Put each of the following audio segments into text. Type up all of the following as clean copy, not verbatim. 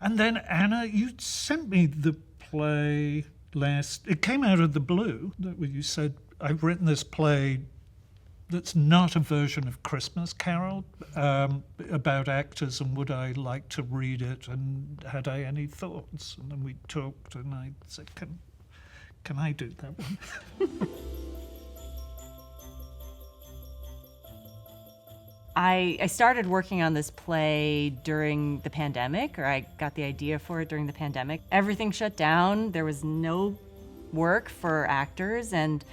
And then, Anna, you sent me the play it came out of the blue, where you said, I've written this play that's not a version of Christmas Carol, about actors, and would I like to read it, and had I any thoughts? And then we talked, and I said, can I do that one? I started working on this play during the pandemic, or I got the idea for it during the pandemic. Everything shut down. There was no work for actors, and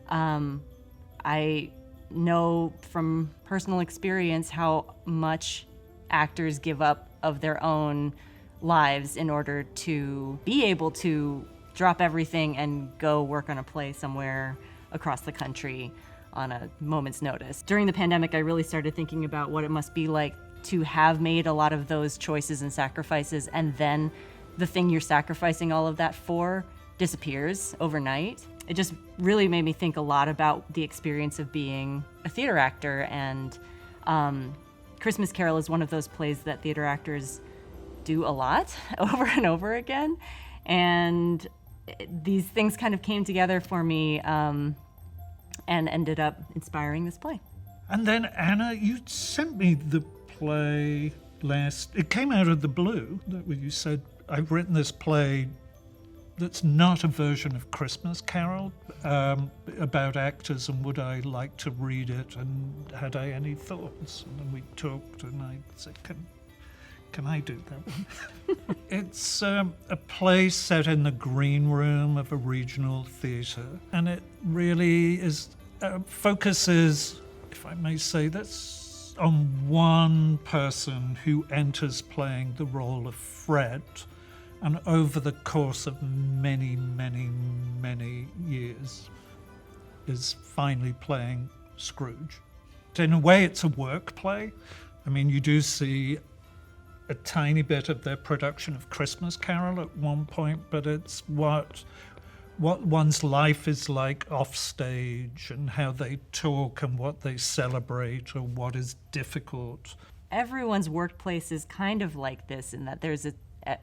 I know from personal experience how much actors give up of their own lives in order to be able to drop everything and go work on a play somewhere across the country on a moment's notice. During the pandemic, I really started thinking about what it must be like to have made a lot of those choices and sacrifices, and then the thing you're sacrificing all of that for disappears overnight. It just really made me think a lot about the experience of being a theater actor, and Christmas Carol is one of those plays that theater actors do a lot over and over again, and these things kind of came together for me and ended up inspiring this play. And then, Anna, you sent me the play it came out of the blue, where you said, I've written this play that's not a version of Christmas Carol, about actors, and would I like to read it, and had I any thoughts? And then we talked, and I said, can I do that one? It's a play set in the green room of a regional theatre, and it really focuses, if I may say, that's on one person who enters playing the role of Fred, and over the course of many, many, many years is finally playing Scrooge. In a way, it's a work play. I mean, you do see a tiny bit of their production of Christmas Carol at one point, but it's what one's life is like off stage, and how they talk, and what they celebrate, or what is difficult. Everyone's workplace is kind of like this, in that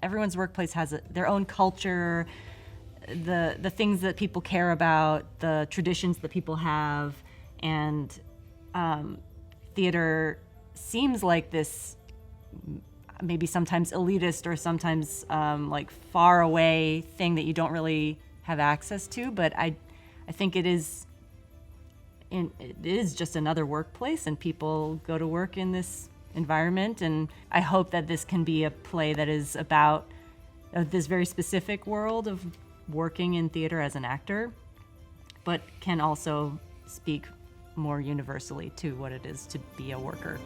everyone's workplace has their own culture, the things that people care about, the traditions that people have, and theater seems like this maybe sometimes elitist, or sometimes like far away thing that you don't really have access to, but I think it is just another workplace, and people go to work in this environment, and I hope that this can be a play that is about this very specific world of working in theater as an actor, but can also speak more universally to what it is to be a worker.